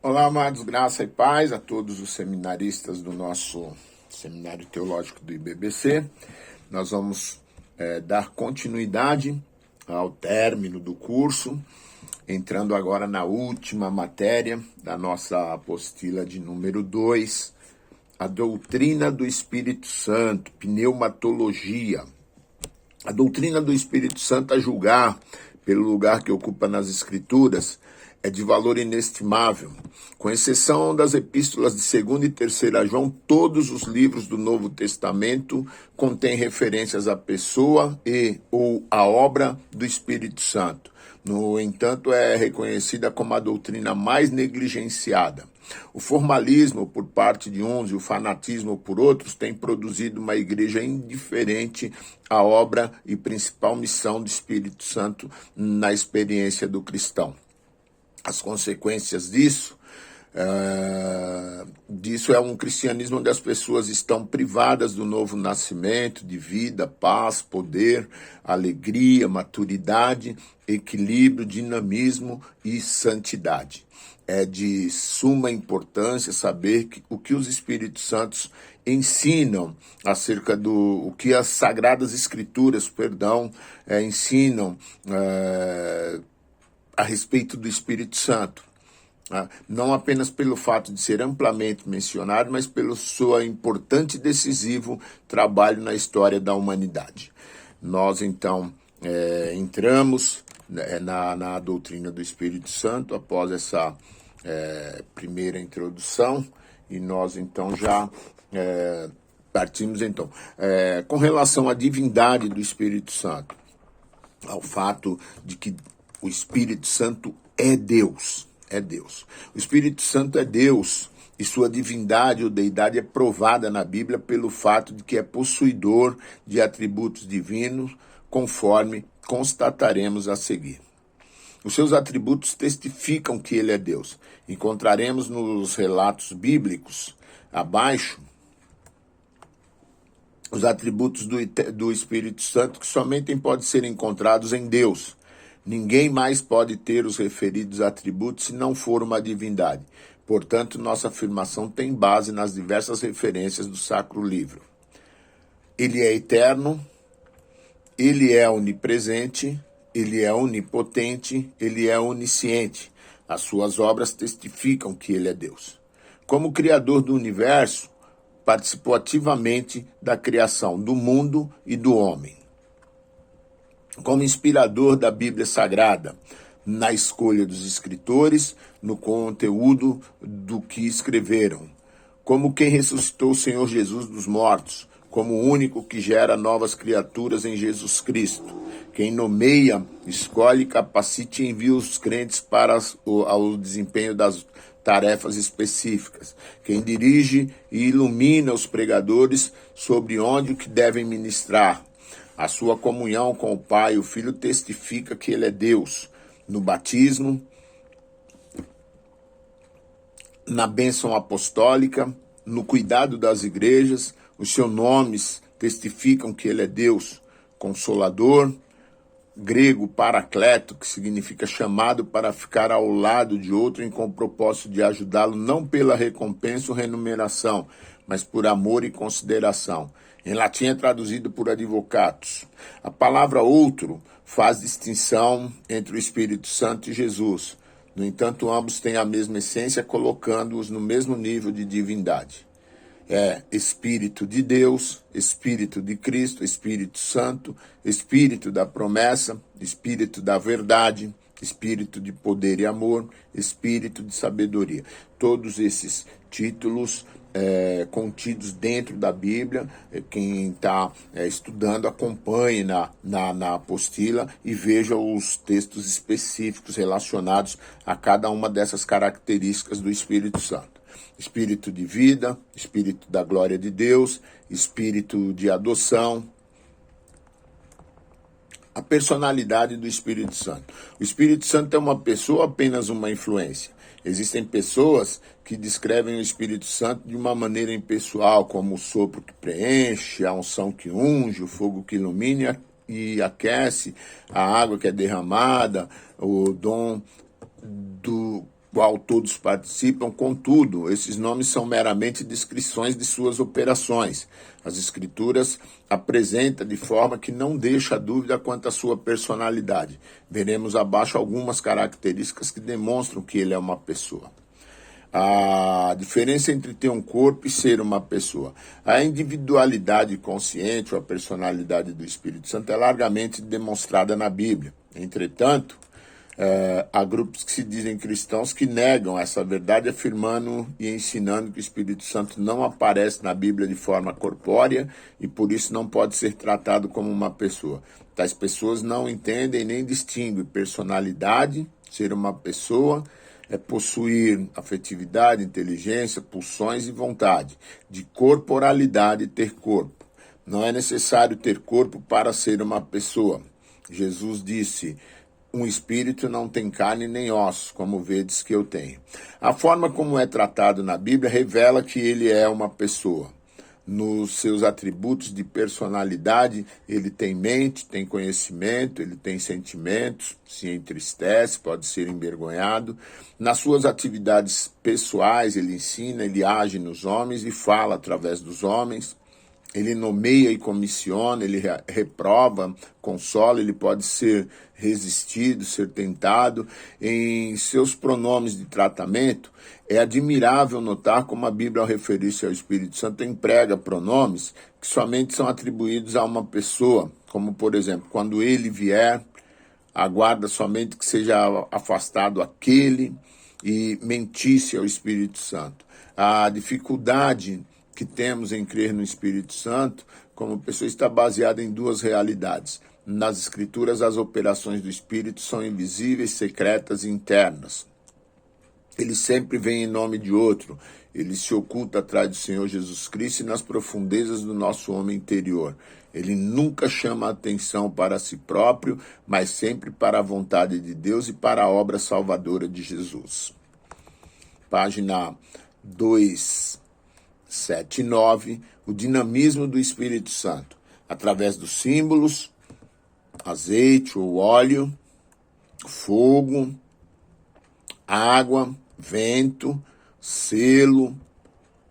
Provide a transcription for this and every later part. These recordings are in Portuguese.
Olá, amados, graça e paz a todos os seminaristas do nosso Seminário Teológico do IBBC. Nós vamos dar continuidade ao término do curso, entrando agora na última matéria da nossa apostila de número 2, a doutrina do Espírito Santo, pneumatologia. A doutrina do Espírito Santo, a julgar pelo lugar que ocupa nas Escrituras, é de valor inestimável. Com exceção das epístolas de 2ª e 3ª João, todos os livros do Novo Testamento contêm referências à pessoa e ou à obra do Espírito Santo. No entanto, é reconhecida como a doutrina mais negligenciada. O formalismo por parte de uns e o fanatismo por outros têm produzido uma igreja indiferente à obra e principal missão do Espírito Santo na experiência do cristão. As consequências disso é um cristianismo onde as pessoas estão privadas do novo nascimento, de vida, paz, poder, alegria, maturidade, equilíbrio, dinamismo e santidade. É de suma importância saber o que os Espíritos Santos ensinam acerca o que as Sagradas Escrituras, ensinam a respeito do Espírito Santo. Não apenas pelo fato de ser amplamente mencionado, mas pelo seu importante e decisivo trabalho na história da humanidade. Nós, então, entramos na doutrina do Espírito Santo após essa primeira introdução, e nós, então, já partimos, então, com relação à divindade do Espírito Santo, ao fato de que o Espírito Santo é Deus. É Deus. O Espírito Santo é Deus e sua divindade ou deidade é provada na Bíblia pelo fato de que é possuidor de atributos divinos, conforme constataremos a seguir. Os seus atributos testificam que ele é Deus. Encontraremos nos relatos bíblicos abaixo os atributos do Espírito Santo que somente podem ser encontrados em Deus. Ninguém mais pode ter os referidos atributos se não for uma divindade. Portanto, nossa afirmação tem base nas diversas referências do Sacro Livro. Ele é eterno, ele é onipresente, ele é onipotente, ele é onisciente. As suas obras testificam que ele é Deus. Como Criador do universo, participou ativamente da criação do mundo e do homem. Como inspirador da Bíblia Sagrada, na escolha dos escritores, no conteúdo do que escreveram. Como quem ressuscitou o Senhor Jesus dos mortos, como o único que gera novas criaturas em Jesus Cristo. Quem nomeia, escolhe, capacita e envia os crentes para o desempenho das tarefas específicas. Quem dirige e ilumina os pregadores sobre onde o que devem ministrar. A sua comunhão com o Pai e o Filho testifica que ele é Deus. No batismo, na bênção apostólica, no cuidado das igrejas, os seus nomes testificam que ele é Deus. Consolador, grego paracleto, que significa chamado para ficar ao lado de outro com o propósito de ajudá-lo não pela recompensa ou remuneração, mas por amor e consideração. Em latim é traduzido por advocatus. A palavra outro faz distinção entre o Espírito Santo e Jesus. No entanto, ambos têm a mesma essência, colocando-os no mesmo nível de divindade. É Espírito de Deus, Espírito de Cristo, Espírito Santo, Espírito da promessa, Espírito da verdade, Espírito de poder e amor, Espírito de sabedoria. Todos esses títulos contidos dentro da Bíblia, quem está estudando acompanhe na apostila e veja os textos específicos relacionados a cada uma dessas características do Espírito Santo. Espírito de vida, Espírito da glória de Deus, Espírito de adoção. A personalidade do Espírito Santo. O Espírito Santo é uma pessoa ou apenas uma influência? Existem pessoas que descrevem o Espírito Santo de uma maneira impessoal, como o sopro que preenche, a unção que unge, o fogo que ilumina e aquece, a água que é derramada, o dom qual todos participam, contudo, esses nomes são meramente descrições de suas operações. As Escrituras apresentam de forma que não deixa dúvida quanto à sua personalidade. Veremos abaixo algumas características que demonstram que ele é uma pessoa. A diferença entre ter um corpo e ser uma pessoa. A individualidade consciente ou a personalidade do Espírito Santo é largamente demonstrada na Bíblia. Entretanto, há grupos que se dizem cristãos que negam essa verdade, afirmando e ensinando que o Espírito Santo não aparece na Bíblia de forma corpórea e por isso não pode ser tratado como uma pessoa. Tais pessoas não entendem nem distinguem personalidade, ser uma pessoa, é possuir afetividade, inteligência, pulsões e vontade, de corporalidade ter corpo. Não é necessário ter corpo para ser uma pessoa. Jesus disse: um espírito não tem carne nem ossos, como vedes que eu tenho. A forma como é tratado na Bíblia revela que ele é uma pessoa. Nos seus atributos de personalidade, ele tem mente, tem conhecimento, ele tem sentimentos, se entristece, pode ser envergonhado. Nas suas atividades pessoais, ele ensina, ele age nos homens e fala através dos homens. Ele nomeia e comissiona, ele reprova, consola, ele pode ser resistido, ser tentado. Em seus pronomes de tratamento, é admirável notar como a Bíblia, ao referir-se ao Espírito Santo, emprega pronomes que somente são atribuídos a uma pessoa, como, por exemplo, quando ele vier, aguarda somente que seja afastado aquele, e mentisse ao Espírito Santo. A dificuldade que temos em crer no Espírito Santo, como pessoa, está baseada em duas realidades. Nas Escrituras, as operações do Espírito são invisíveis, secretas e internas. Ele sempre vem em nome de outro. Ele se oculta atrás do Senhor Jesus Cristo e nas profundezas do nosso homem interior. Ele nunca chama a atenção para si próprio, mas sempre para a vontade de Deus e para a obra salvadora de Jesus. Página 279, o dinamismo do Espírito Santo, através dos símbolos, azeite ou óleo, fogo, água, vento, selo,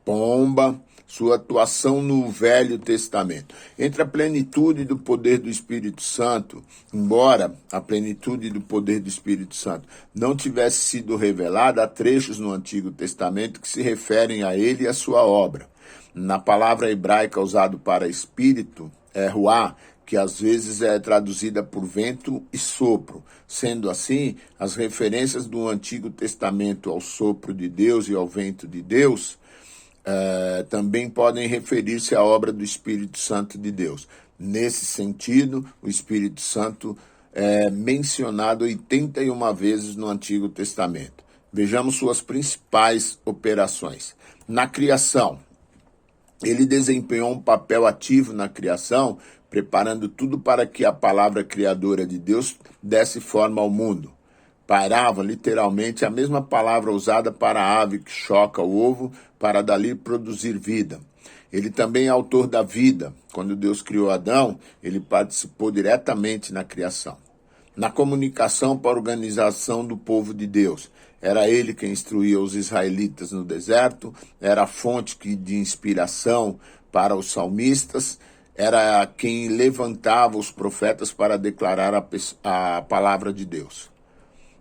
pomba, sua atuação no Velho Testamento. Entre a plenitude do poder do Espírito Santo, embora a plenitude do poder do Espírito Santo não tivesse sido revelada, há trechos no Antigo Testamento que se referem a ele e a sua obra. Na palavra hebraica usada para espírito, é ruá, que às vezes é traduzida por vento e sopro. Sendo assim, as referências do Antigo Testamento ao sopro de Deus e ao vento de Deus também podem referir-se à obra do Espírito Santo de Deus. Nesse sentido, o Espírito Santo é mencionado 81 vezes no Antigo Testamento. Vejamos suas principais operações. Na criação, ele desempenhou um papel ativo na criação, preparando tudo para que a palavra criadora de Deus desse forma ao mundo. Pairava, literalmente, a mesma palavra usada para a ave que choca o ovo para dali produzir vida. Ele também é autor da vida. Quando Deus criou Adão, ele participou diretamente na criação. Na comunicação para a organização do povo de Deus, era ele quem instruía os israelitas no deserto, era a fonte de inspiração para os salmistas, era quem levantava os profetas para declarar a palavra de Deus.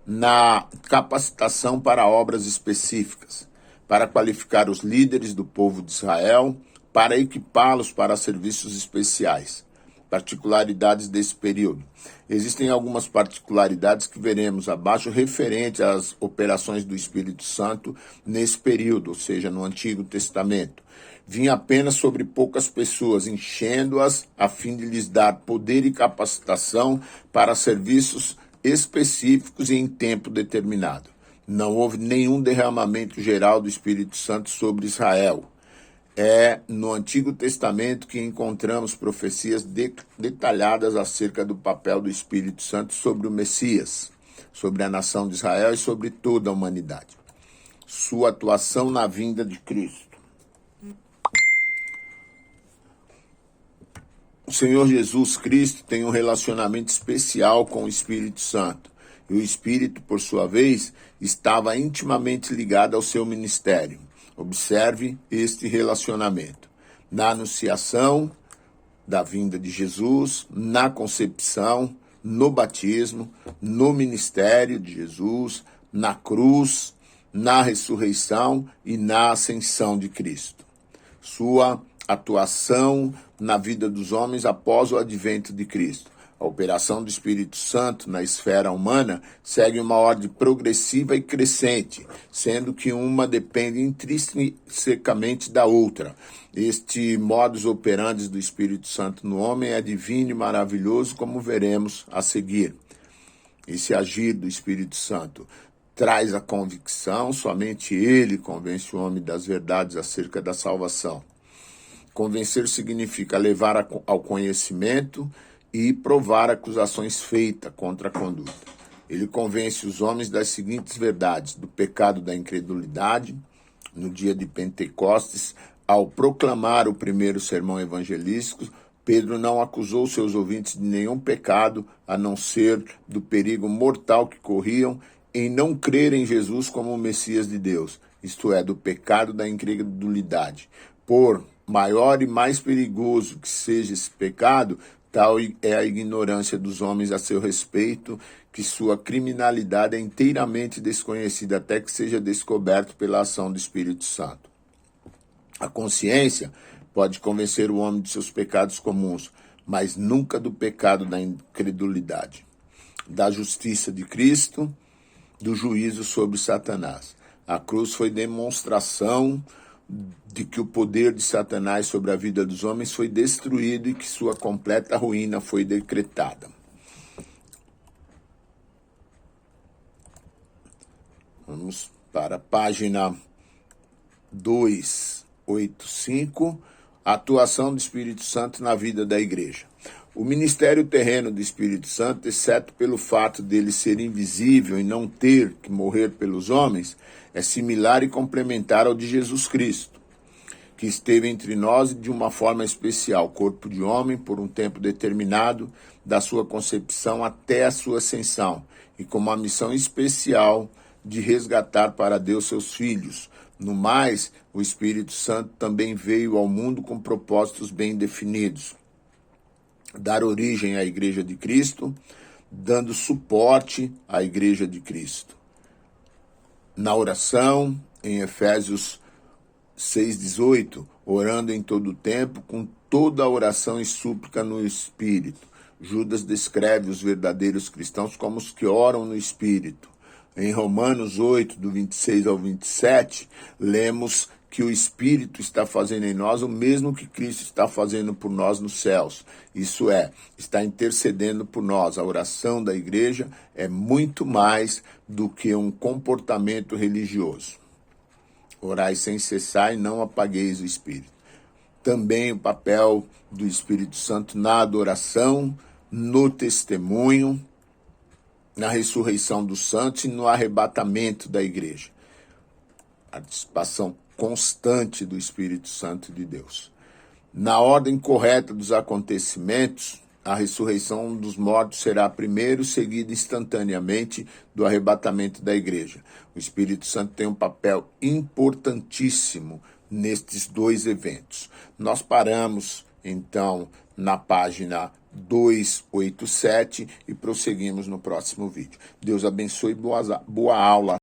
Na capacitação para obras específicas, para qualificar os líderes do povo de Israel, para equipá-los para serviços especiais. Particularidades desse período. Existem algumas particularidades que veremos abaixo referente às operações do Espírito Santo nesse período, ou seja, no Antigo Testamento. Vinha apenas sobre poucas pessoas, enchendo-as a fim de lhes dar poder e capacitação para serviços específicos e em tempo determinado. Não houve nenhum derramamento geral do Espírito Santo sobre Israel. É no Antigo Testamento que encontramos profecias detalhadas acerca do papel do Espírito Santo sobre o Messias, sobre a nação de Israel e sobre toda a humanidade. Sua atuação na vinda de Cristo. O Senhor Jesus Cristo tem um relacionamento especial com o Espírito Santo. E o Espírito, por sua vez, estava intimamente ligado ao seu ministério. Observe este relacionamento. Na anunciação da vinda de Jesus, na concepção, no batismo, no ministério de Jesus, na cruz, na ressurreição e na ascensão de Cristo. Sua atuação na vida dos homens após o advento de Cristo. A operação do Espírito Santo na esfera humana segue uma ordem progressiva e crescente, sendo que uma depende intrinsecamente da outra. Este modus operandi do Espírito Santo no homem é divino e maravilhoso, como veremos a seguir. Esse agir do Espírito Santo traz a convicção, somente ele convence o homem das verdades acerca da salvação. Convencer significa levar ao conhecimento e provar acusações feitas contra a conduta. Ele convence os homens das seguintes verdades: do pecado da incredulidade. No dia de Pentecostes, ao proclamar o primeiro sermão evangelístico, Pedro não acusou seus ouvintes de nenhum pecado, a não ser do perigo mortal que corriam em não crer em Jesus como o Messias de Deus, isto é, do pecado da incredulidade. Por maior e mais perigoso que seja esse pecado, tal é a ignorância dos homens a seu respeito, que sua criminalidade é inteiramente desconhecida até que seja descoberto pela ação do Espírito Santo. A consciência pode convencer o homem de seus pecados comuns, mas nunca do pecado da incredulidade, da justiça de Cristo, do juízo sobre Satanás. A cruz foi demonstração de que o poder de Satanás sobre a vida dos homens foi destruído e que sua completa ruína foi decretada. Vamos para a página 285, a atuação do Espírito Santo na vida da igreja. O ministério terreno do Espírito Santo, exceto pelo fato dele ser invisível e não ter que morrer pelos homens, é similar e complementar ao de Jesus Cristo, que esteve entre nós de uma forma especial, corpo de homem, por um tempo determinado, da sua concepção até a sua ascensão, e com uma missão especial de resgatar para Deus seus filhos. No mais, o Espírito Santo também veio ao mundo com propósitos bem definidos: dar origem à Igreja de Cristo, dando suporte à Igreja de Cristo. Na oração, em Efésios 6,18, orando em todo o tempo, com toda a oração e súplica no Espírito. Judas descreve os verdadeiros cristãos como os que oram no Espírito. Em Romanos 8, do 26 ao 27, lemos que o Espírito está fazendo em nós o mesmo que Cristo está fazendo por nós nos céus. Isso é, está intercedendo por nós. A oração da igreja é muito mais do que um comportamento religioso. Orai sem cessar e não apagueis o Espírito. Também o papel do Espírito Santo na adoração, no testemunho, na ressurreição dos santos e no arrebatamento da igreja. Participação constante do Espírito Santo de Deus. Na ordem correta dos acontecimentos, a ressurreição dos mortos será primeiro, seguida instantaneamente do arrebatamento da igreja. O Espírito Santo tem um papel importantíssimo nestes dois eventos. Nós paramos, então, na página 287 e prosseguimos no próximo vídeo. Deus abençoe, boa aula.